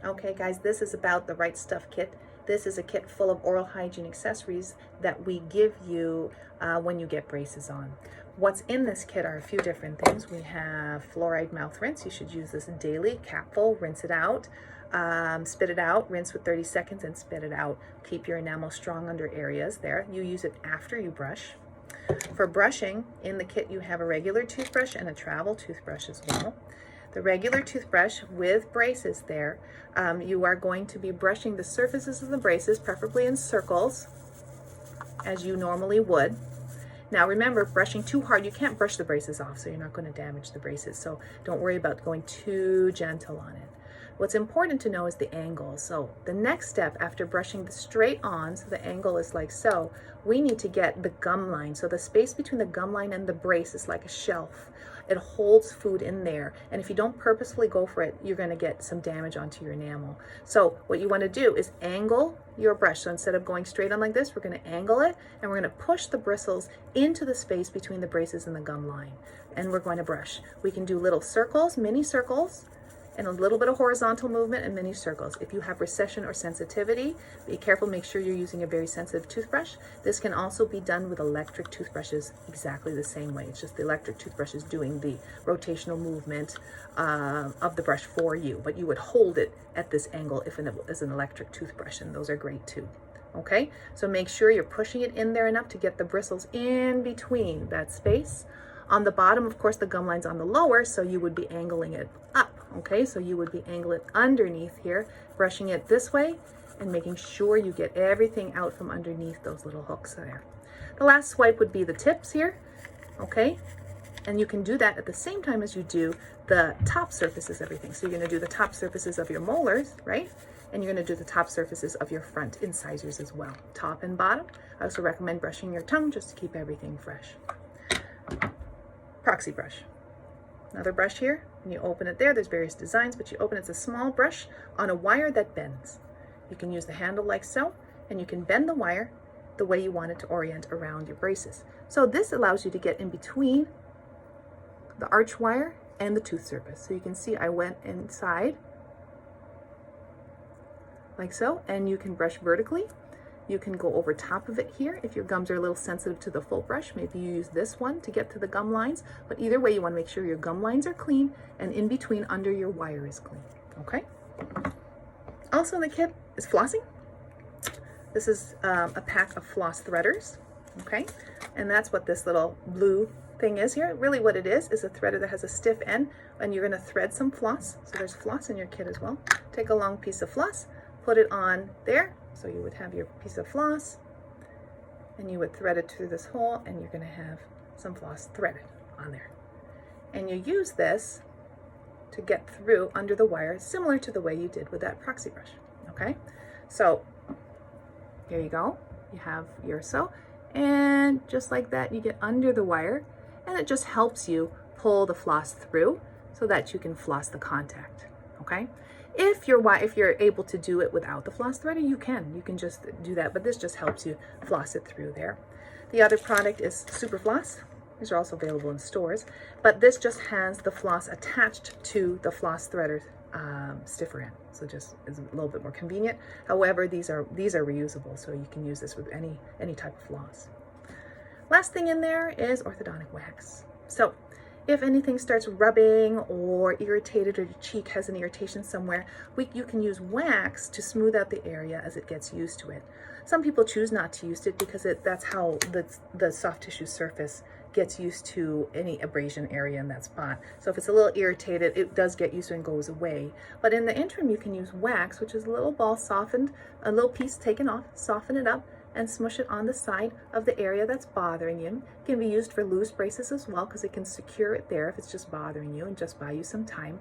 Okay guys, this is about the Right Stuff kit. This is a kit full of oral hygiene accessories that we give you when you get braces on. What's in this kit are a few different things. We have fluoride mouth rinse. You should use this daily, capful, rinse it out, spit it out, rinse with 30 seconds and spit it out. Keep your enamel strong under areas there. You use it after you brush. For brushing, in the kit you have a regular toothbrush and a travel toothbrush as well. The regular toothbrush with braces there, you are going to be brushing the surfaces of the braces, preferably in circles, as you normally would. Now remember, brushing too hard, you can't brush the braces off, so you're not going to damage the braces. So don't worry about going too gentle on it. What's important to know is the angle. So the next step after brushing the straight on, so the angle is like so, we need to get the gum line. So the space between the gum line and the brace is like a shelf. It holds food in there. And if you don't purposefully go for it, you're going to get some damage onto your enamel. So what you want to do is angle your brush. So instead of going straight on like this, we're going to angle it and we're going to push the bristles into the space between the braces and the gum line. And we're going to brush. We can do little circles, mini circles, and a little bit of horizontal movement and mini circles. If you have recession or sensitivity, be careful, make sure you're using a very sensitive toothbrush. This can also be done with electric toothbrushes exactly the same way. It's just the electric toothbrush is doing the rotational movement of the brush for you, but you would hold it at this angle if it is an electric toothbrush, and those are great too. Okay, so make sure you're pushing it in there enough to get the bristles in between that space. On the bottom, of course, the gum line's on the lower, so you would be angling it up. Okay, so you would be angling it underneath here, brushing it this way and making sure you get everything out from underneath those little hooks there. The last swipe would be the tips here, okay? And you can do that at the same time as you do the top surfaces, everything. So you're gonna do the top surfaces of your molars, right? And you're gonna do the top surfaces of your front incisors as well, top and bottom. I also recommend brushing your tongue just to keep everything fresh. Proxy brush. Another brush here, and you open it there. There's various designs, but you open it. It's a small brush on a wire that bends. You can use the handle like so, and you can bend the wire the way you want it to orient around your braces. So this allows you to get in between the arch wire and the tooth surface. So you can see I went inside like so, and you can brush vertically. You can go over top of it here. If your gums are a little sensitive to the full brush, maybe you use this one to get to the gum lines. But either way, you want to make sure your gum lines are clean and in between under your wire is clean. Okay? Also in the kit is flossing. This is a pack of floss threaders. Okay? And that's what this little blue thing is here. Really what it is a threader that has a stiff end, and you're going to thread some floss. So there's floss in your kit as well. Take a long piece of floss, put it on there. So you would have your piece of floss and you would thread it through this hole, and you're going to have some floss threaded on there. And you use this to get through under the wire, similar to the way you did with that proxy brush. Okay, so here you go. You have your sew, and just like that, you get under the wire, and it just helps you pull the floss through so that you can floss the contact. Okay. If you're able to do it without the floss threader, you can just do that, but this just helps you floss it through there. The other product is Super Floss. These are also available in stores, but this just has the floss attached to the floss threader stiffer end, so just is a little bit more convenient. However, these are reusable, so you can use this with any type of floss. Last thing in there is orthodontic wax. So if anything starts rubbing or irritated, or your cheek has an irritation somewhere, you can use wax to smooth out the area as it gets used to it. Some people choose not to use it because that's how the soft tissue surface gets used to any abrasion area in that spot. So if it's a little irritated, it does get used to it and goes away. But in the interim, you can use wax, which is a little ball softened, a little piece taken off, soften it up, and smush it on the side of the area that's bothering you. It can be used for loose braces as well, because it can secure it there if it's just bothering you and just buy you some time.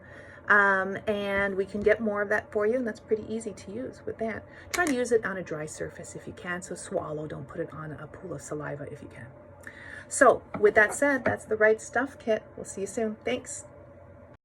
And we can get more of that for you, and that's pretty easy to use with that. Try to use it on a dry surface if you can, so swallow, don't put it on a pool of saliva if you can. So with that said, that's the Right Stuff kit. We'll see you soon. Thanks.